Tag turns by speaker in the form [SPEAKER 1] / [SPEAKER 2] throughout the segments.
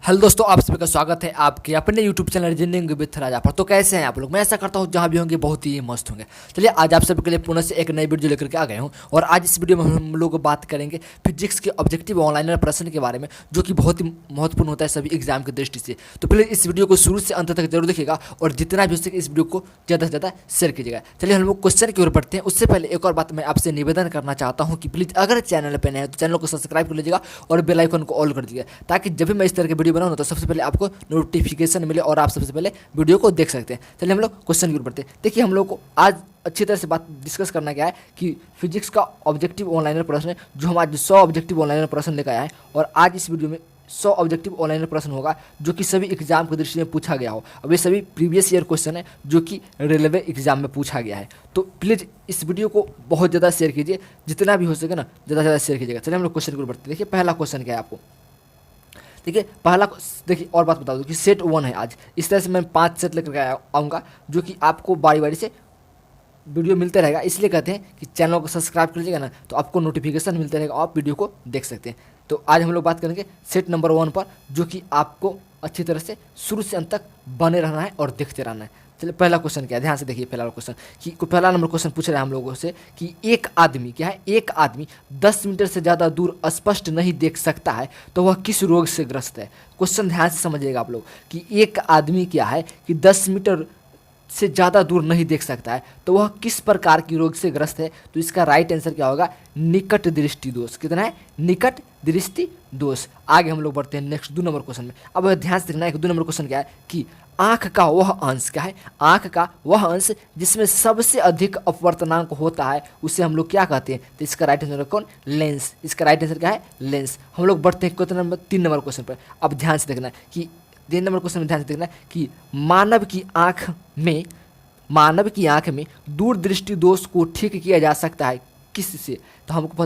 [SPEAKER 1] Hello दोस्तों, आप सभी का स्वागत है आपके अपने यूट्यूब चैनल रीजनिंग विद राजा पर। तो कैसे हैं आप लोग? मैं ऐसा करता हूँ जहाँ भी होंगे बहुत ही मस्त होंगे। चलिए आज आप सभी के लिए पुनः से एक नई वीडियो लेकर के आ गए हूँ और आज इस वीडियो में हम लोग बात करेंगे फिजिक्स के ऑब्जेक्टिव ऑनलाइन प्रश्न के बारे में, जो कि बहुत ही महत्वपूर्ण होता है सभी एग्जाम की दृष्टि से। तो प्लीज़ इस वीडियो को शुरू से अंत तक जरूर देखिएगा और जितना भी हो सके इस वीडियो को ज़्यादा से ज़्यादा शेयर कीजिएगा। चलिए हम लोग क्वेश्चन की ओर बढ़ते हैं। उससे पहले एक और बात मैं आपसे निवेदन करना चाहता हूँ कि प्लीज़ अगर चैनल पर नए हैं तो चैनल को सब्सक्राइब कर लीजिएगा और बेल आइकन को ऑल कर दीजिएगा, ताकि जब भी मैं इस तरह की वीडियो बनाऊँ तो सबसे पहले आपको नोटिफिकेशन मिले और आप सबसे पहले वीडियो को देख सकते हैं। चलिए हम लोग क्वेश्चन की ओर बढ़ते हैं। देखिए हम लोग को आज अच्छी तरह से बात डिस्कस करना क्या है कि फिजिक्स का ऑब्जेक्टिव ऑनलाइन प्रश्न है, जो हम आज 100 ऑब्जेक्टिव ऑनलाइन प्रश्न लेकर आए हैं और आज इस वीडियो में 100 ऑब्जेक्टिव ऑनलाइन प्रश्न होगा जो कि सभी एग्जाम की दृष्टि में पूछा गया हो। अब ये सभी प्रीवियस ईयर क्वेश्चन है जो कि रेलवे एग्जाम में पूछा गया है। तो प्लीज़ इस वीडियो को बहुत ज़्यादा शेयर कीजिए, जितना भी हो सके ना ज़्यादा से ज़्यादा शेयर कीजिएगा। चलिए हम लोग क्वेश्चन की ओर बढ़ते हैं। देखिए पहला क्वेश्चन क्या है आपको, देखिए पहला देखिए और बात बता दूं कि सेट 1 है आज। इस तरह से मैं 5 सेट लेकर आऊँगा जो कि आपको बारी बारी से वीडियो मिलते रहेगा। इसलिए कहते हैं कि चैनल को सब्सक्राइब कर लीजिएगा ना, तो आपको नोटिफिकेशन मिलते रहेगा, आप वीडियो को देख सकते हैं। तो आज हम लोग बात करेंगे सेट नंबर 1 पर, जो कि आपको अच्छी तरह से शुरू से अंत तक बने रहना है और देखते रहना है। चलिए पहला क्वेश्चन क्या है, ध्यान से देखिए। पहला क्वेश्चन कि पहला नंबर क्वेश्चन पूछ रहे हैं हम लोगों से कि एक आदमी क्या है, एक आदमी 10 मीटर से ज़्यादा दूर स्पष्ट नहीं देख सकता है तो वह किस रोग से ग्रस्त है। क्वेश्चन ध्यान से समझिएगा आप लोग कि एक आदमी क्या है कि 10 मीटर से ज़्यादा दूर नहीं देख सकता है तो वह किस प्रकार की रोग से ग्रस्त है। तो इसका राइट आंसर क्या होगा, निकट दृष्टि दोष। कितना है, निकट दृष्टि दोष। आगे हम लोग बढ़ते हैं नेक्स्ट 2 नंबर क्वेश्चन में। अब ध्यान से देखना है कि 2 नंबर क्वेश्चन क्या है कि आँख का वह अंश क्या है, आँख का वह अंश जिसमें सबसे अधिक अपवर्तनांक होता है उसे हम लोग क्या कहते हैं। तो इसका राइट आंसर कौन, लेंस। इसका राइट आंसर क्या है, लेंस। हम लोग बढ़ते हैं क्वेश्चन नंबर 3 नंबर क्वेश्चन पर। अब ध्यान से देखना है कि 3 नंबर क्वेश्चन में ध्यान से देखना है कि मानव की आँख में दूरदृष्टि दोष को ठीक किया जा सकता है किससे। तो हमको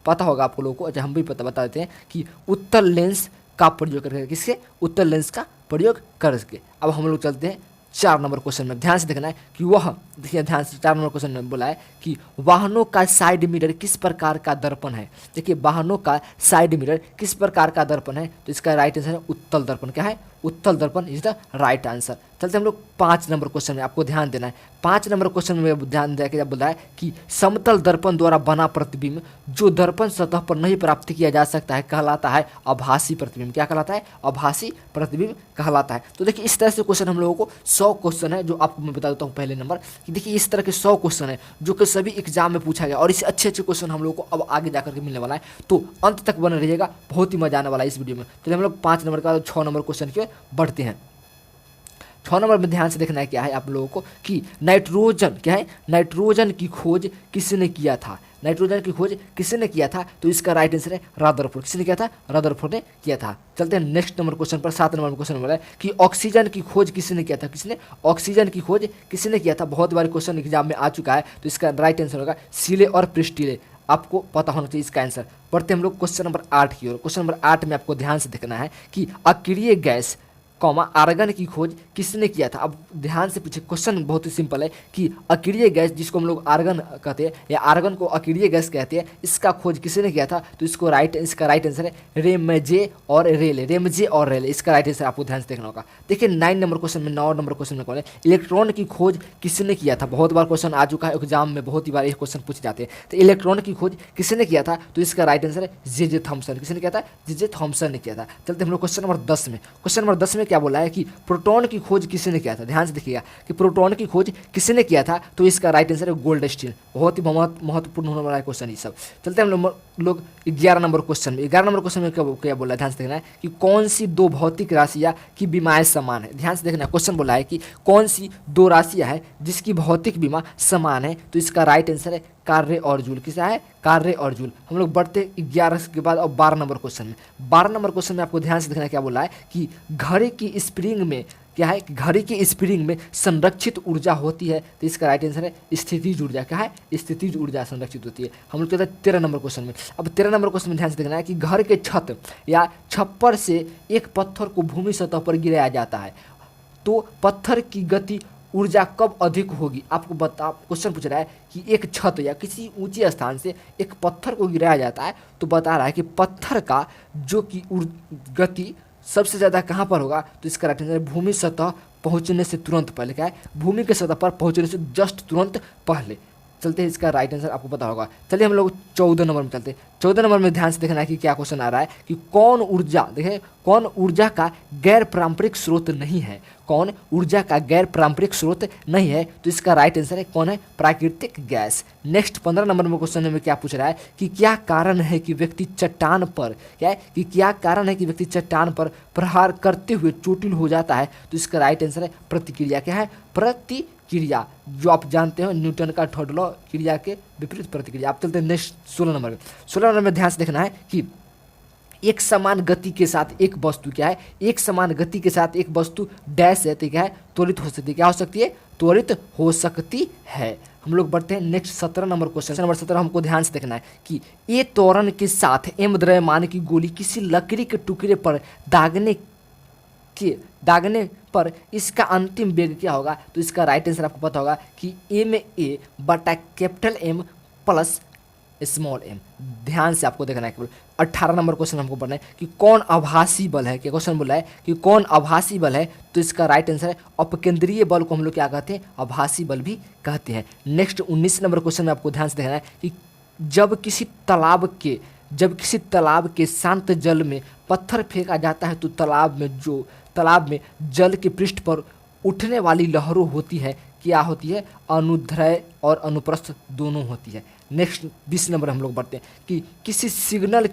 [SPEAKER 1] पता होगा आप लोगों को, अच्छा हम भी बता देते हैं कि उत्तल लेंस का प्रयोग करके। किसके, उत्तल लेंस का प्रयोग करके। अब हम लोग चलते हैं 4 नंबर क्वेश्चन में। ध्यान से देखना है कि वह, देखिए ध्यान से 4 नंबर क्वेश्चन में बोला है कि वाहनों का साइड मिरर किस प्रकार का दर्पण है। देखिए वाहनों का साइड मिरर किस प्रकार का दर्पण है। तो इसका राइट आंसर है उत्तल दर्पण। क्या है, उत्तल दर्पण इज द राइट आंसर। चलते हम लोग 5 नंबर क्वेश्चन में। आपको ध्यान देना है 5 नंबर क्वेश्चन में ध्यान देकर जब बोला है कि समतल दर्पण द्वारा बना प्रतिबिंब जो दर्पण सतह पर नहीं प्राप्त किया जा सकता है कहलाता है आभासी प्रतिबिंब। क्या कहलाता है, आभासी प्रतिबिंब कहलाता है। तो देखिए इस तरह से क्वेश्चन हम लोगों को 100 क्वेश्चन है जो आपको मैं बता देता हूँ पहले नंबर कि देखिए इस तरह के 100 क्वेश्चन है जो कि सभी एग्जाम में पूछा गया और इस अच्छे क्वेश्चन हम लोगों को अब आगे जाकर के मिलने वाला है। तो अंत तक बने रहिएगा, बहुत ही मजा आने वाला है इस वीडियो में। तो हम लोग 5 नंबर का 6 नंबर क्वेश्चन की बढ़ते हैं। 6 नंबर में ध्यान से देखना है क्या है आप लोगों को कि नाइट्रोजन क्या है, नाइट्रोजन की खोज किसने किया था। नाइट्रोजन की खोज किसने किया था। तो इसका राइट आंसर है रदरफोर्ड। किसने किया था, रदरफोर्ड ने किया था। चलते हैं नेक्स्ट नंबर क्वेश्चन पर। 7 नंबर क्वेश्चन बोला है कि ऑक्सीजन की खोज किसने किया था। किसने, ऑक्सीजन की खोज किसने किया था। बहुत बार क्वेश्चन एग्जाम में आ चुका है। तो इसका राइट आंसर होगा सीले और प्रिस्टिले। आपको पता होना चाहिए इसका आंसर। बढ़ते हम लोग क्वेश्चन नंबर 8 की ओर। क्वेश्चन नंबर 8 में आपको ध्यान से देखना है कि अक्रिय गैस आर्गन की खोज किसने किया था। अब ध्यान से पूछे, क्वेश्चन बहुत ही सिंपल है कि अक्रिय गैस जिसको हम लोग आर्गन कहते हैं या आर्गन को अक्रिय गैस कहते हैं, इसका खोज किसने किया था। तो इसका राइट आंसर है रेमजे और रेले। रेमजे और रेले इसका राइट आंसर आपको ध्यान से देखना होगा। देखिए 9 नंबर क्वेश्चन में, 9 नंबर क्वेश्चन में कौन है, इलेक्ट्रॉन की खोज किसने किया था। बहुत बार क्वेश्चन आ चुका है एग्जाम में, बहुत ही बार ये क्वेश्चन पूछे जाते हैं। तो इलेक्ट्रॉन की खोज किसने किया था। तो इसका राइट आंसर है जे थॉमसन। किसने किया था, जे थॉमसन ने किया था। चलते हम लोग क्वेश्चन नंबर 10 में। क्वेश्चन नंबर 10 में क्या बोला है कि प्रोटॉन की खोज किसने किया था। ध्यान से देखिएगा कि प्रोटॉन की खोज किसने किया था। तो इसका राइट आंसर है गोल्डस्टीन। बहुत ही महत्वपूर्ण होने वाला है क्वेश्चन ये सब। चलते हैं हम लोग 11 नंबर क्वेश्चन में। 11 नंबर क्वेश्चन में क्या बोला है, ध्यान से देखना है कि कौन सी 2 भौतिक राशियां की विमाएं समान है। ध्यान से देखना, क्वेश्चन बोला है कि कौन सी 2 राशियां है जिसकी भौतिक विमा समान है। तो इसका राइट आंसर है कार्य और जूल। किसा है, कार्य और जूल। हम लोग बढ़ते 11 के बाद अब 12 नंबर क्वेश्चन में। 12 नंबर क्वेश्चन में आपको ध्यान से देखना क्या बोला है कि घड़ी की स्प्रिंग में क्या है, घड़ी की स्प्रिंग में संरक्षित ऊर्जा होती है। तो इसका राइट आंसर है स्थितिज ऊर्जा। क्या है, स्थितिज ऊर्जा संरक्षित होती है। हम लोग कहते हैं 13 नंबर क्वेश्चन में। अब 13 नंबर क्वेश्चन में ध्यान से देखना है कि घर के छत या छप्पर से एक पत्थर को भूमि सतह पर गिराया जाता है तो पत्थर की गति ऊर्जा कब अधिक होगी। आपको क्वेश्चन पूछ रहा है कि एक छत या किसी ऊंचे स्थान से एक पत्थर को गिराया जाता है तो बता रहा है कि पत्थर का जो कि गति सबसे ज़्यादा कहाँ पर होगा, तो इसका राइट आंसर भूमि सतह पहुँचने से तुरंत पहले। क्या है, भूमि के सतह पर पहुँचने से जस्ट तुरंत पहले। चलते हैं, इसका राइट आंसर आपको पता होगा। चलिए हम लोग 14 नंबर में चलते हैं। 14 नंबर में ध्यान से देखना है कि क्या क्वेश्चन आ रहा है कि कौन ऊर्जा, देखिए कौन ऊर्जा का गैर पारंपरिक स्रोत नहीं है, कौन ऊर्जा का गैर पारंपरिक स्रोत नहीं है, तो इसका राइट आंसर है कौन है, प्राकृतिक गैस। नेक्स्ट 15 नंबर में क्वेश्चन में क्या पूछ रहा है कि क्या कारण है कि व्यक्ति चट्टान पर, क्या है कि क्या कारण है कि व्यक्ति चट्टान पर प्रहार करते हुए चोटिल हो जाता है, तो इसका राइट आंसर है प्रतिक्रिया। क्या है, प्रतिक्रिया, जो आप जानते हो न्यूटन का थर्ड लॉ, क्रिया के विपरीत प्रतिक्रिया। आप चलते हैं नेक्स्ट 16 नंबर में। 16 नंबर में ध्यान से देखना है कि एक समान गति के साथ एक वस्तु, क्या है, एक समान गति के साथ एक वस्तु डैश है, तो क्या है, त्वरित हो सकती है। क्या हो सकती है, त्वरित हो सकती है। हम लोग बढ़ते हैं नेक्स्ट 17 नंबर क्वेश्चन। नंबर 17 हमको ध्यान से देखना है कि ए त्वरण के साथ एम द्रव्यमान की गोली किसी लकड़ी के टुकड़े पर दागने पर इसका अंतिम वेग क्या होगा, तो इसका राइट आंसर आपको पता होगा कि एम ए बटा capital M plus small M. ध्यान से आपको देखना है केवल। 18 नंबर क्वेश्चन हमको पढ़ना है कि कौन आभासी बल है। क्या क्वेश्चन बोला है कि कौन आभासी बल है, तो इसका राइट आंसर है अपकेंद्रीय बल को हम लोग क्या कहते हैं, आभासी बल भी कहते हैं। नेक्स्ट 19 नंबर क्वेश्चन में आपको ध्यान से देखना है कि जब किसी तालाब के शांत जल में पत्थर फेंका जाता है तो तालाब में जल के पृष्ठ पर उठने वाली लहरों होती है, क्या होती है, अनुदैर्ध्य और अनुप्रस्थ दोनों होती है। नेक्स्ट 20 नंबर हम लोग बढ़ते हैं कि किसी सिग्नल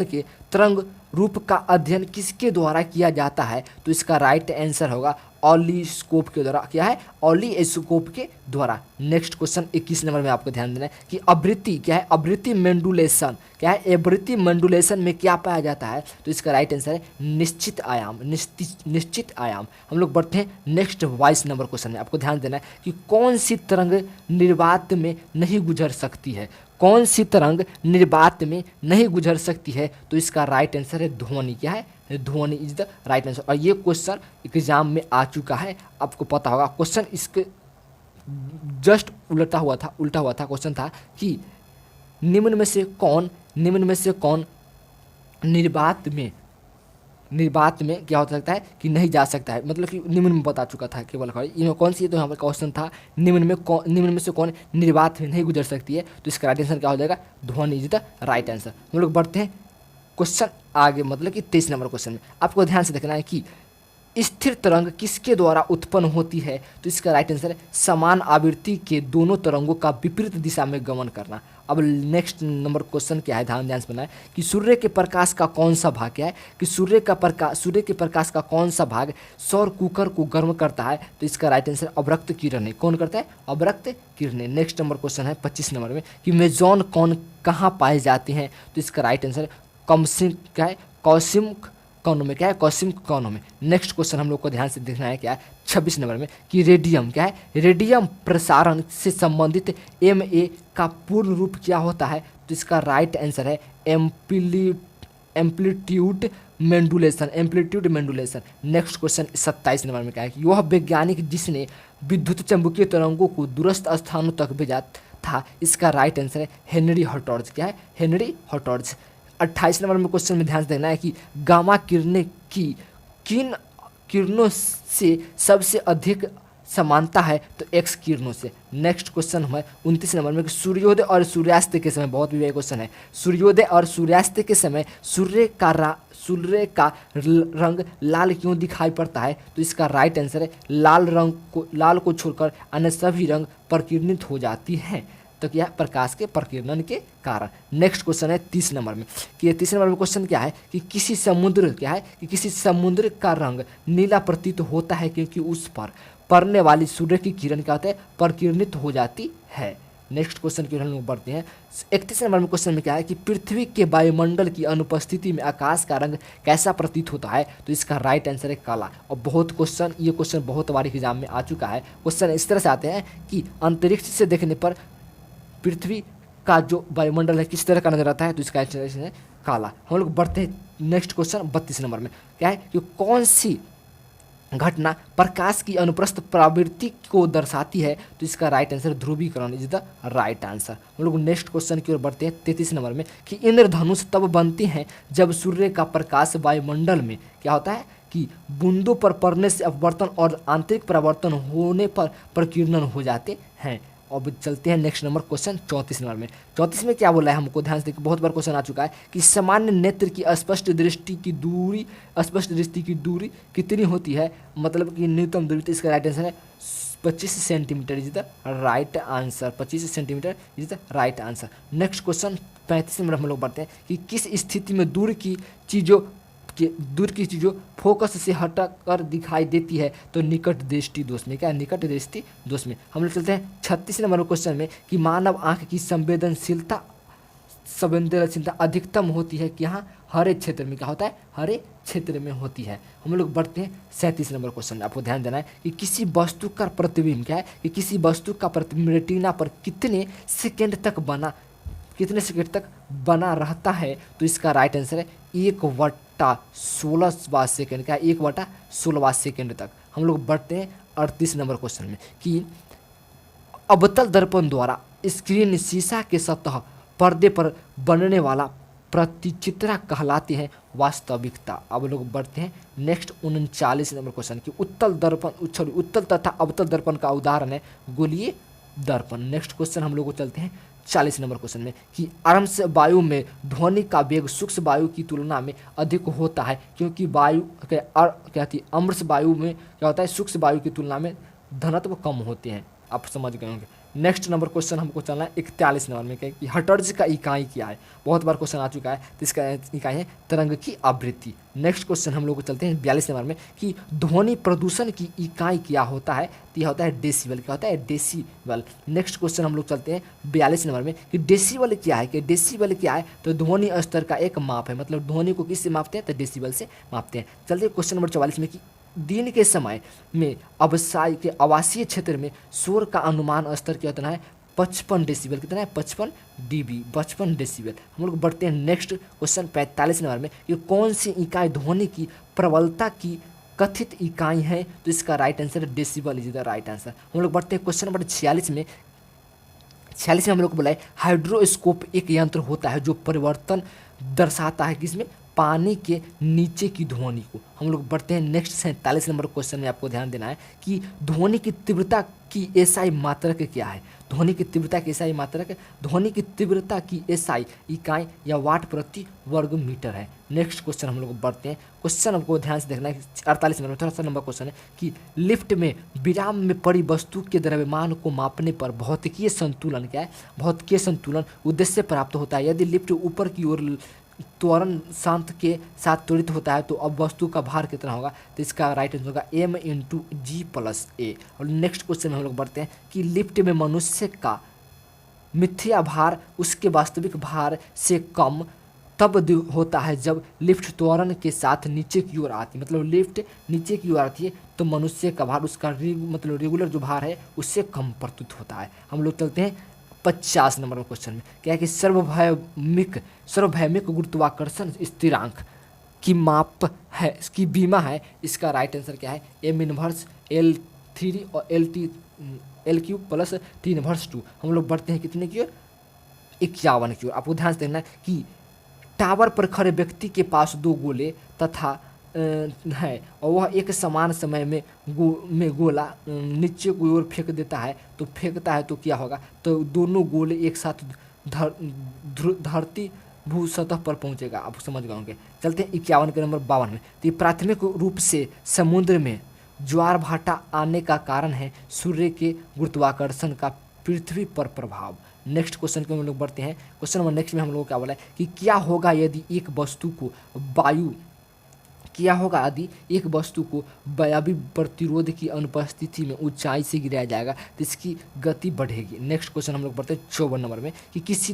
[SPEAKER 1] के तरंग रूप का अध्ययन किसके द्वारा किया जाता है, तो इसका राइट आंसर होगा ऑलिस्कोप के द्वारा। क्या है, ऑलिस्कोप के द्वारा। नेक्स्ट क्वेश्चन 21 नंबर में आपको ध्यान देना है कि आवृत्ति, क्या है, आवृत्ति मंडुलेशन, क्या है, आवृत्ति मंडुलेशन में क्या पाया जाता है, तो इसका राइट आंसर है निश्चित आयाम, निश्चित आयाम। हम लोग बढ़ते हैं नेक्स्ट 22 नंबर क्वेश्चन में। आपको ध्यान देना है कि कौन सी तरंग निर्वात में नहीं गुजर सकती है, कौन सी तरंग निर्वात में नहीं गुजर सकती है, तो इसका राइट आंसर है ध्वनि। क्या है, ध्वनि इज द राइट आंसर। और ये क्वेश्चन एग्जाम में आ चुका है, आपको पता होगा। क्वेश्चन इसके जस्ट उल्टा हुआ था क्वेश्चन था कि निम्न में से कौन निर्वात में क्या हो सकता है कि नहीं जा सकता है, मतलब कि निम्न में बता चुका था केवल। इनमें कौन सी, तो यहाँ पर क्वेश्चन था निम्न में से कौन निर्वात में नहीं गुजर सकती है, तो इसका राइट आंसर क्या हो जाएगा, ध्वनि इज द राइट आंसर। हम लोग बढ़ते हैं क्वेश्चन आगे, मतलब कि 23 नंबर क्वेश्चन में। आपको ध्यान से देखना है कि स्थिर तरंग किसके द्वारा उत्पन्न होती है, तो इसका राइट आंसर है समान आवृत्ति के दोनों तरंगों का विपरीत दिशा में गमन करना। अब नेक्स्ट नंबर क्वेश्चन क्या है, ध्यान से सुनना है कि सूर्य के प्रकाश का कौन सा भाग, क्या है कि सूर्य के प्रकाश का कौन सा भाग सौर कुकर को गर्म करता है, तो इसका राइट आंसर अवरक्त किरणें। कौन करता है, अवरक्त किरणें। नेक्स्ट नंबर क्वेश्चन है 25 नंबर में कि मेजॉन कौन कहाँ पाए जाते हैं, तो इसका राइट आंसर कौशिक कणों में। क्या है, कौशिक कणों में। नेक्स्ट क्वेश्चन हम लोग को ध्यान से देखना है क्या है 26 नंबर में कि रेडियम, क्या है, रेडियम प्रसारण से संबंधित MA का पूर्ण रूप क्या होता है, तो इसका राइट आंसर है एम्पलीट्यूड मेंडुलेशन। नेक्स्ट क्वेश्चन 27 नंबर में क्या है कि वह वैज्ञानिक जिसने विद्युत चंबकीय तरंगों को दूरस्थ स्थानों तक भेजा था, इसका राइट आंसर है हेनरी हॉटर्ज। क्या है, हेनरी हॉटर्ज। 28 नंबर में क्वेश्चन में ध्यान से देखना है कि गामा किरणें की किन किरणों से सबसे अधिक समानता है, तो एक्स किरणों से। नेक्स्ट क्वेश्चन है 29 नंबर में कि सूर्योदय और सूर्यास्त के समय, बहुत भी क्वेश्चन है, सूर्योदय और सूर्यास्त के समय सूर्य का रंग लाल क्यों दिखाई पड़ता है, तो इसका राइट आंसर है लाल को छोड़कर अन्य सभी रंग प्रकीर्णित हो जाती हैं, तो क्या प्रकाश के प्रकीर्णन के कारण। नेक्स्ट क्वेश्चन है 30 नंबर में कि 30 नंबर में क्वेश्चन क्या है कि किसी समुद्र का रंग नीला प्रतीत होता है क्योंकि उस पर पड़ने वाली सूर्य की किरण क्या होता है, प्रकीर्णित हो जाती है। नेक्स्ट क्वेश्चन की हम लोग बढ़ते हैं 31 नंबर में क्वेश्चन में क्या है कि पृथ्वी के वायुमंडल की अनुपस्थिति में आकाश का रंग कैसा प्रतीत होता है, तो इसका राइट आंसर है काला। और ये क्वेश्चन बहुत बार एग्जाम में आ चुका है। क्वेश्चन इस तरह से आते हैं कि अंतरिक्ष से देखने पर पृथ्वी का जो वायुमंडल है किस तरह का नजर आता है, तो इसका आंसर है काला। हम लोग बढ़ते हैं नेक्स्ट क्वेश्चन 32 नंबर में क्या है कि घटना प्रकाश की अनुप्रस्थ प्रवृत्ति को दर्शाती है, तो इसका राइट आंसर ध्रुवीकरण इज द राइट आंसर। हम लोग नेक्स्ट क्वेश्चन की ओर बढ़ते हैं 33 नंबर में कि इंद्रधनुष तब बनते हैं जब सूर्य का प्रकाश वायुमंडल में क्या होता है कि बूंदों पर पड़ने से अपवर्तन और आंतरिक परावर्तन होने पर प्रकीर्णन हो जाते हैं। अब चलते हैं नेक्स्ट नंबर क्वेश्चन 34 नंबर में। 34 में क्या बोला है हमको ध्यान से देखिए, बहुत बार क्वेश्चन आ चुका है कि सामान्य नेत्र की स्पष्ट दृष्टि की दूरी कितनी होती है, मतलब कि न्यूनतम दूरी। तो इसका राइट आंसर है 25 centimetre is the right answer. 25 centimetre is the right answer. Next question 35 number हम लोग बढ़ते हैं कि किस स्थिति में दूर की चीज़ों फोकस से हटकर दिखाई देती है, तो निकट दृष्टि दोष में। क्या है? निकट दृष्टि दोष में। हम लोग चलते हैं 36 नंबर क्वेश्चन में कि मानव आंख की संवेदनशीलता अधिकतम होती है कि यहाँ हरे क्षेत्र में। क्या होता है? हरे क्षेत्र में होती है। हम लोग बढ़ते हैं 37 नंबर क्वेश्चन में। आपको ध्यान देना है कि किसी वस्तु का प्रतिबिंब क्या है कि किसी वस्तु का प्रतिबिंब रेटिना पर कितने सेकेंड तक बना रहता है, तो इसका राइट आंसर है 1/16 सेकेंड। क्या? 1/16 सेकेंड तक। हम लोग बढ़ते हैं 38 नंबर क्वेश्चन में कि अवतल दर्पण द्वारा स्क्रीन शीशा के सतह पर्दे पर बनने वाला प्रतिचित्रा कहलाती है वास्तविकता। अब लोग बढ़ते हैं नेक्स्ट 39 नंबर क्वेश्चन की उत्तल तथा अवतल दर्पण का उदाहरण है गोलीय दर्पण। नेक्स्ट क्वेश्चन हम लोग को चलते हैं 40 नंबर क्वेश्चन में कि आर्म्स वायु में ध्वनि का वेग सूक्ष्म वायु की तुलना में अधिक होता है, क्योंकि अम्रस वायु में क्या होता है? सूक्ष्म वायु की तुलना में घनत्व कम होते हैं। आप समझ गए होंगे। नेक्स्ट नंबर क्वेश्चन हमको चलना है 41 नंबर में कि हर्ट्ज का इकाई क्या है। बहुत बार क्वेश्चन आ चुका है, तो इसका इकाई है तरंग की आवृत्ति। नेक्स्ट क्वेश्चन हम लोग को चलते हैं 42 नंबर में कि ध्वनि प्रदूषण की इकाई क्या होता है, तो यह होता है डेसिबल। क्या होता है? डेसिबल। नेक्स्ट क्वेश्चन हम लोग चलते हैं 42 नंबर में कि डेसिबल क्या है। कि डेसिबल क्या है? तो ध्वनि स्तर का एक माप है, मतलब ध्वनि को किससे मापते हैं? तो डेसिबल से मापते हैं। चलते हैं क्वेश्चन नंबर 44 में कि दिन के समय में आवासीय क्षेत्र में शोर का अनुमान स्तर कितना है? 55 डेसिबल। कितना है? 55 डीबी, 55 डेसिबल। हम लोग बढ़ते हैं नेक्स्ट क्वेश्चन 45 नंबर में कि कौन सी इकाई ध्वनि की प्रबलता की कथित इकाई है, तो इसका right answer decibel is the right answer. हम लोग बढ़ते हैं क्वेश्चन नंबर 46 में। 46 में हम लोग को बोला है हाइड्रोस्कोप एक यंत्र होता है जो परिवर्तन दर्शाता है किसमें? पानी के नीचे की ध्वनि को। हम लोग बढ़ते हैं नेक्स्ट 47 नंबर क्वेश्चन में। आपको ध्यान देना है कि ध्वनि की तीव्रता की एसआई मात्रक क्या है। ध्वनि की तीव्रता की एसआई मात्रक, ध्वनि की तीव्रता की एसआई इकाई या वाट प्रति वर्ग मीटर है। नेक्स्ट क्वेश्चन हम लोग बढ़ते हैं। क्वेश्चन हमको ध्यान से देखना है 48 नंबर 43 नंबर क्वेश्चन है कि लिफ्ट में विराम में पड़ी वस्तु के द्रव्यमान को मापने पर भौतिकीय संतुलन क्या है? भौतिकीय संतुलन उद्देश्य प्राप्त होता है। यदि लिफ्ट ऊपर की ओर त्वरण शांत के साथ त्वरित होता है, तो अब वस्तु का भार कितना होगा? तो इसका राइट आंसर होगा m/g+a। और नेक्स्ट क्वेश्चन में हम लोग बढ़ते हैं कि लिफ्ट में मनुष्य का मिथ्या भार उसके वास्तविक भार से कम तब होता है जब लिफ्ट त्वरण के साथ नीचे की ओर आती है। मतलब लिफ्ट नीचे की ओर आती है तो मनुष्य का भार उसका मतलब रेगुलर जो भार है उससे कम प्रस्तुत होता है। हम लोग चलते हैं 50 नंबर क्वेश्चन में। क्या है कि सार्वभौमिक गुरुत्वाकर्षण स्थिरांक की माप है, इसकी बीमा है। इसका राइट आंसर क्या है? m−L3 और L3 + T−2। हम लोग बढ़ते हैं कितने की ओर? 51 की ओर। आपको ध्यान से देखना है कि टावर पर खड़े व्यक्ति के पास 2 गोले तथा है और वह एक समान समय में गोला नीचे की ओर फेंक देता है, तो फेंकता है तो क्या होगा? तो दोनों गोले एक साथ धरती भू सतह पर पहुंचेगा। आप समझ गए होंगे। चलते हैं 51 के नंबर 52 में। तो ये प्राथमिक रूप से समुद्र में ज्वार भाटा आने का कारण है सूर्य के गुरुत्वाकर्षण का पृथ्वी पर प्रभाव। नेक्स्ट क्वेश्चन के हम लोग बढ़ते हैं। क्वेश्चन नंबर नेक्स्ट में हम लोग क्या बोला है कि क्या होगा यदि एक वस्तु को वायवीय प्रतिरोध की अनुपस्थिति में ऊंचाई से गिराया जाएगा, तो इसकी गति बढ़ेगी। नेक्स्ट क्वेश्चन हम लोग पढ़ते हैं 54 नंबर में कि किसी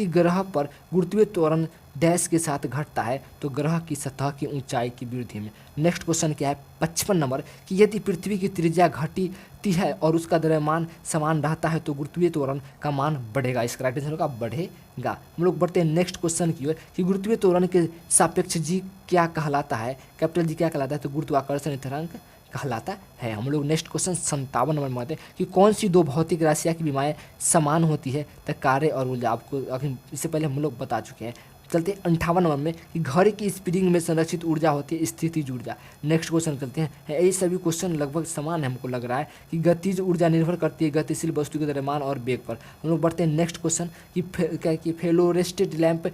[SPEAKER 1] ग्रह पर गुरुत्वीय त्वरण डैश के साथ घटता है तो ग्रह की सतह की ऊंचाई की वृद्धि में। नेक्स्ट क्वेश्चन क्या है 55 नंबर कि यदि पृथ्वी की त्रिज्या घटती है और उसका द्रव्यमान समान रहता है तो गुरुत्वीय त्वरण का मान बढ़ेगा। इसका राइट आंसर होगा बढ़ेगा। हम लोग बढ़ते हैं नेक्स्ट क्वेश्चन की ओर कि गुरुत्वीय त्वरण के सापेक्ष जी क्या कहलाता है, कैपिटल जी क्या कहलाता है, तो गुरुत्वाकर्षण स्थिरांक कहलाता है। हम लोग नेक्स्ट क्वेश्चन 57 नंबर में आते हैं कि कौन सी दो भौतिक राशियाँ की विमाएँ समान होती है, तो कार्य और ऊर्जा। आपको अभी इससे पहले हम लोग बता चुके हैं। चलते हैं 58 नंबर में कि घड़ी की स्प्रिंग में संरक्षित ऊर्जा होती है स्थितिज ऊर्जा। नेक्स्ट क्वेश्चन चलते हैं। ये सभी क्वेश्चन लगभग समान है, हमको लग रहा है कि गतिज ऊर्जा निर्भर करती है गतिशील वस्तु के द्रव्यमान और वेग पर। हम लोग बढ़ते हैं नेक्स्ट क्वेश्चन कि फ्लोरेस्टेड लैंप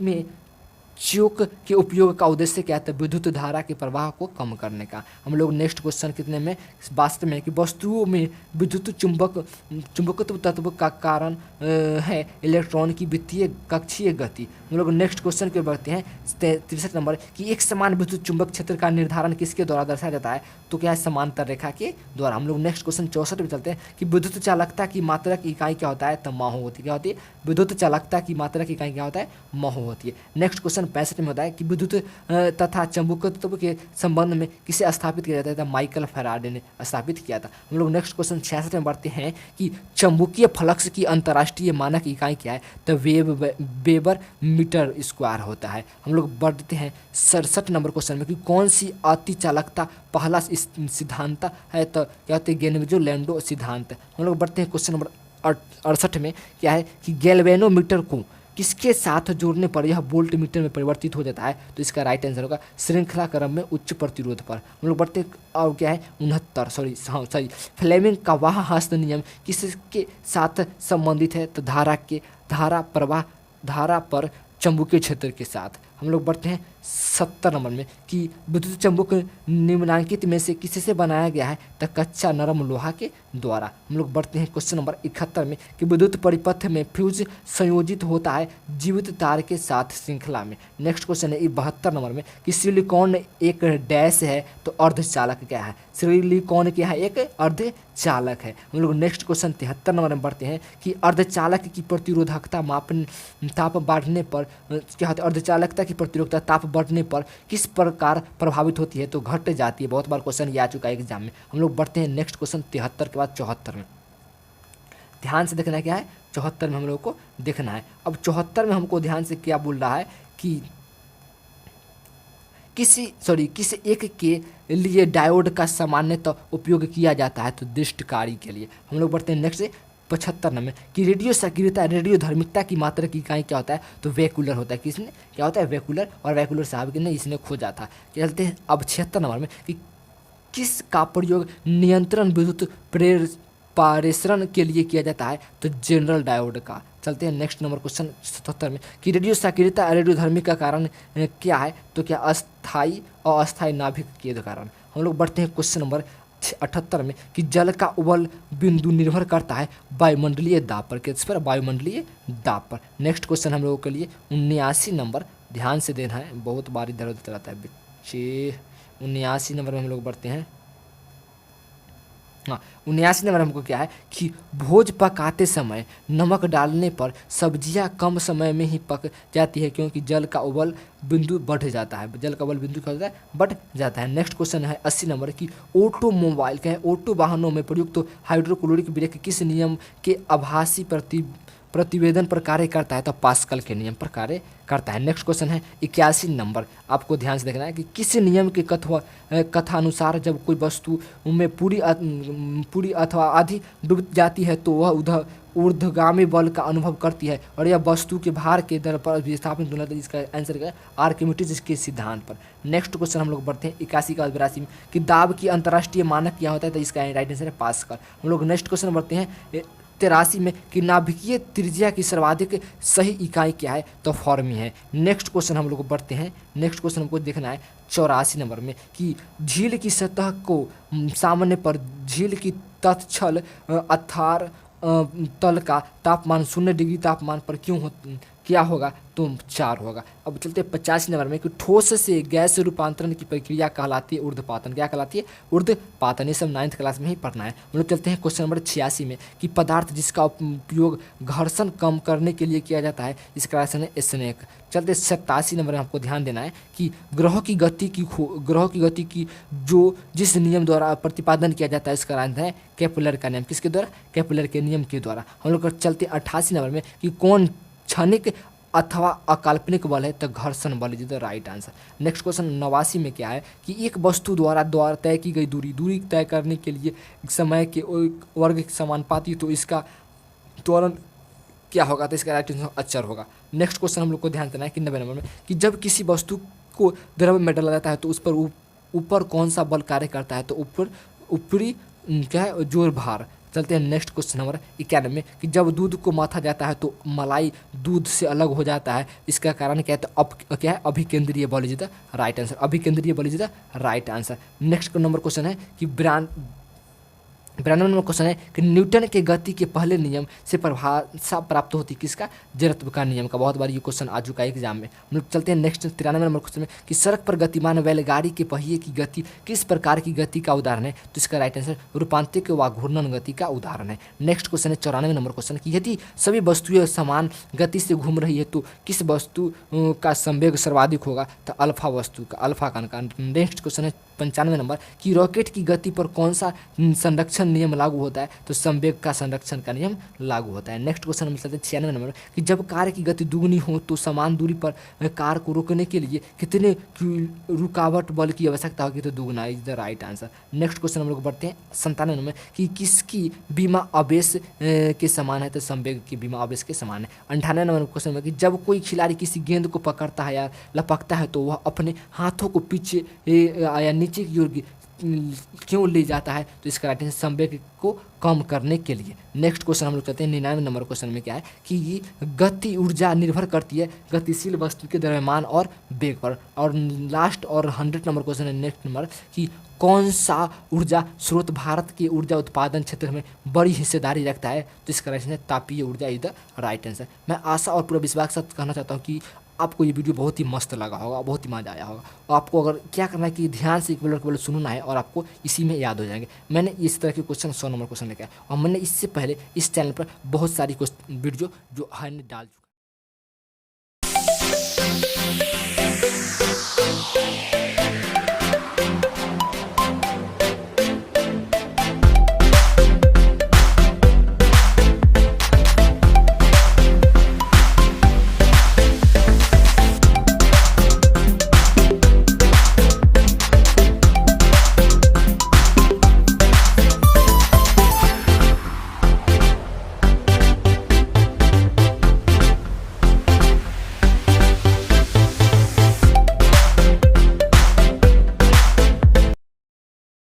[SPEAKER 1] में चोक के उपयोग का उद्देश्य क्या है, विद्युत धारा के प्रवाह को कम करने का। हम लोग नेक्स्ट क्वेश्चन कितने में वास्तव में कि वस्तुओं में विद्युत चुंबकत्व तत्व का कारण है इलेक्ट्रॉन की वित्तीय कक्षीय गति। हम लोग नेक्स्ट क्वेश्चन के बढ़ते हैं 63 नंबर कि एक समान विद्युत चुंबक क्षेत्र का निर्धारण किसके द्वारा दर्शाया जाता है, तो क्या है समांतर रेखा के द्वारा। हम लोग नेक्स्ट क्वेश्चन 64 में चलते हैं कि विद्युत चालकता की मात्रक इकाई क्या होता है, तो महो होती है। क्या होती है, विद्युत चालकता की मात्रक इकाई क्या होता है, महो होती है। नेक्स्ट क्वेश्चन 65 में होता है कि विद्युत तथा चुंबकत्व के संबंध में किसे स्थापित किया जाता है, माइकल फैराडे ने स्थापित किया था। हम लोग नेक्स्ट क्वेश्चन 66 में बढ़ते हैं कि चुंबकीय फ्लक्स की अंतर्राष्ट्रीय मानक इकाई क्या है, तो वेबर मीटर स्क्वायर होता है। हम लोग बढ़ते हैं 67 नंबर क्वेश्चन में कि कौन सी अति चालकता पहला सिद्धांत है, तो क्या होते हैं गेल्वेनो लैंडो सिद्धांत। हम लोग बढ़ते हैं क्वेश्चन नंबर 68 में क्या है कि गैल्वेनोमीटर को किसके साथ जोड़ने पर यह वोल्ट मीटर में परिवर्तित हो जाता है, तो इसका राइट आंसर होगा श्रृंखला क्रम में उच्च प्रतिरोध पर। हम लोग बढ़ते और क्या है 69 फ्लेमिंग का वह हस्त नियम किसके साथ संबंधित है, तो धारा पर चुंबकीय क्षेत्र के साथ। हम लोग बढ़ते हैं 70 नंबर में कि विद्युत चुंबक निम्नलिखित में से किससे बनाया गया है, तो कच्चा नरम लोहा के द्वारा। हम लोग बढ़ते हैं क्वेश्चन नंबर 71 में कि विद्युत परिपथ में फ्यूज संयोजित होता है जीवित तार के साथ श्रृंखला में। नेक्स्ट क्वेश्चन है 72 नंबर में कि सिलिकॉन एक डैश है तो अर्धचालक क्या है, सिलिकॉन क्या है, एक अर्धचालक है। हम लोग नेक्स्ट क्वेश्चन 73 नंबर में बढ़ते हैं कि अर्धचालक की प्रतिरोधकता ताप बढ़ने पर क्या होता है, अर्धचालकता की प्रतिरोधकता ताप बढ़ने पर किस प्रकार प्रभावित होती है, तो घट जाती है। बहुत बार क्वेश्चन ये आ चुका है एग्जाम में। हम लोग बढ़ते हैं नेक्स्ट क्वेश्चन 73 के बाद 74 में। ध्यान से देखना क्या है, 74 में हम लोग को देखना है। अब 74 में हमको ध्यान से क्या बोल रहा है कि किसी एक के लिए डायोड का सामान्यतः उपयोग किया जाता है, तो दृष्टिकारी के लिए। हम लोग बढ़ते हैं नेक्स्ट 75 नंबर कि रेडियो सक्रियता रेडियो धर्मिकता की मात्रा की इकाई क्या होता है, तो वैक्यूलर होता है। किसने क्या होता है, वैक्यूलर, और वैक्यूलर साहब ने इसने खोजा था। चलते हैं अब 76 नंबर में कि किस का प्रयोग नियंत्रण विद्युत प्रेषण के लिए किया जाता है, तो जनरल डायोड का। चलते हैं नेक्स्ट नंबर क्वेश्चन 77 में कि रेडियो सक्रियता रेडियो धर्मिक का कारण क्या है, तो क्या अस्थायी और अस्थायी नाभिक के कारण। हम लोग बढ़ते हैं क्वेश्चन नंबर 78 में कि जल का उबल बिंदु निर्भर करता है वायुमंडलीय दाब पर। किस पर, वायुमंडलीय दाब पर। नेक्स्ट क्वेश्चन हम लोगों के लिए 79 नंबर, ध्यान से देना है, बहुत बार इधर उधर रहता है बच्चे। 79 नंबर में हम लोग बढ़ते हैं। हाँ 79 नंबर हमको क्या है कि भोज पकाते समय नमक डालने पर सब्जियां कम समय में ही पक जाती है, क्योंकि जल का उबल बिंदु बढ़ जाता है। जल का उबल बिंदु क्या होता है, बढ़ जाता है। नेक्स्ट क्वेश्चन है 80 नंबर की ऑटोमोबाइल क्या है, ऑटो वाहनों में प्रयुक्त तो हाइड्रोक्लोरिक ब्रेक किस नियम के आभासी प्रतिवेदन पर कार्य करता है, तो पास्कल के नियम पर कार्य करता है। नेक्स्ट क्वेश्चन है 81 नंबर, आपको ध्यान से देखना है कि किस नियम के कथानुसार जब कोई वस्तु में पूरी अथवा आधी डूब जाती है तो वह ऊर्ध्वगामी बल का अनुभव करती है और यह वस्तु के भार के दर पर विस्थापित होता है। इसका आंसर क्या है, आर्किमिडीज के सिद्धांत पर। नेक्स्ट क्वेश्चन हम लोग बढ़ते हैं 81 का 82 में कि दाब की अंतर्राष्ट्रीय मानक क्या होता है, तो इसका राइट आंसर है पास्कल। हम लोग नेक्स्ट क्वेश्चन बढ़ते हैं 83 में कि नाभिकीय त्रिज्या की सर्वाधिक सही इकाई क्या है, तो फॉर्मी है। नेक्स्ट क्वेश्चन हम लोग बढ़ते हैं। नेक्स्ट क्वेश्चन हमको देखना है 84 नंबर में कि झील की सतह को सामान्य पर झील की तत्छल अथार तल का तापमान 0 डिग्री तापमान पर क्यों क्या होगा, तो 4 होगा। अब चलते हैं 85 नंबर में कि ठोस से गैस रूपांतरण की प्रक्रिया कहलाती है ऊर्ध्वपातन। क्या कहलाती है, ऊर्ध्वपातन। ये सब 9th क्लास में ही पढ़ना है। हम लोग चलते हैं क्वेश्चन नंबर 86 में कि पदार्थ जिसका उपयोग घर्षण कम करने के लिए किया जाता है, इसका आंसर है स्नेक। चलते 87 नंबर में आपको ध्यान देना है कि ग्रहों की गति की जो जिस नियम द्वारा प्रतिपादन किया जाता है, इसका आंसर है केपलर का नियम। किसके द्वारा, केपलर के नियम के द्वारा। हम लोग चलते 88 नंबर में कि कौन क्षणिक अथवा अकाल्पनिक बल है, तो घर्षण बल is the right answer. Next question 89 में क्या है कि एक वस्तु द्वारा तय की गई दूरी तय करने के लिए समय के वर्ग के समानुपाती, तो इसका त्वरण क्या होगा, तो इसका राइट आंसर अचर होगा। नेक्स्ट क्वेश्चन हम लोग को ध्यान देना है कि 90 नंबर में कि जब किसी वस्तु को द्रव में डाला जाता है तो उस पर ऊपर कौन सा बल कार्य करता है, तो ऊपरी क्या है, जोर भार। चलते हैं नेक्स्ट क्वेश्चन नंबर 91 में कि जब दूध को माथा जाता है तो मलाई दूध से अलग हो जाता है, इसका कारण क्या है, तो क्या है, अभिकेंद्रीय बल इज द राइट आंसर। अभिकेंद्रीय बल is the right answer. Next number question है कि 92 नंबर क्वेश्चन है कि न्यूटन के गति के पहले नियम से परिभाषा प्राप्त होती, किसका, जड़त्व का नियम का। बहुत बार ये क्वेश्चन आ चुका है एग्जाम में। हम लोग चलते हैं नेक्स्ट 93 नंबर क्वेश्चन में कि सड़क पर गतिमान बैलगाड़ी के पहिए की गति किस प्रकार की गति का उदाहरण है, तो इसका राइट आंसर रूपांतरिक व घूर्णन गति का उदाहरण है। नेक्स्ट क्वेश्चन है 94 नंबर क्वेश्चन कि यदि सभी वस्तुएं समान गति से घूम रही है तो किस वस्तु का संवेग सर्वाधिक होगा, तो अल्फा वस्तु का, अल्फा का। नेक्स्ट क्वेश्चन है 95 नंबर कि रॉकेट की गति पर कौन सा संरक्षण नियम लागू होता है, तो संवेग का संरक्षण का नियम लागू होता है। नेक्स्ट क्वेश्चन हम चलते हैं 96 नंबर कि जब कार की गति दुगनी हो तो समान दूरी पर कार को रोकने के लिए कितने रुकावट बल की आवश्यकता होगी, तो दुगना is the right answer. Next question हम लोग बढ़ते हैं 97 नंबर कि किसकी बीमा आवेश के समान है, तो संवेग की बीमा आवेश के समान है। 98 नंबर क्वेश्चन में कि जब कोई खिलाड़ी किसी गेंद को पकड़ता है या लपकता है तो वह अपने हाथों को पीछे या नीचे की ओर क्यों ले जाता है, तो इसका राइट आंसर संवेग को कम करने के लिए। नेक्स्ट क्वेश्चन हम लोग कहते हैं 99 नंबर क्वेश्चन में क्या है कि ये गति ऊर्जा निर्भर करती है गतिशील वस्तु के द्रव्यमान और वेग पर। और लास्ट और 100 नंबर क्वेश्चन है नेक्स्ट नंबर कि कौन सा ऊर्जा स्रोत भारत के ऊर्जा उत्पादन क्षेत्र में बड़ी हिस्सेदारी रखता है, तो इसका राइट आंसर तापीय ऊर्जा इज द राइट आंसर। मैं आशा और पूरा विश्वास के साथ कहना चाहता हूँ कि आपको ये वीडियो बहुत ही मस्त लगा होगा, बहुत ही मज़ा आया होगा। और आपको अगर क्या करना है कि ध्यान से केवल सुनना है और आपको इसी में याद हो जाएंगे। मैंने इस तरह के क्वेश्चन 100 नंबर क्वेश्चन लेके आया और मैंने इससे पहले इस चैनल पर बहुत सारी वीडियो जो है डाल चुका।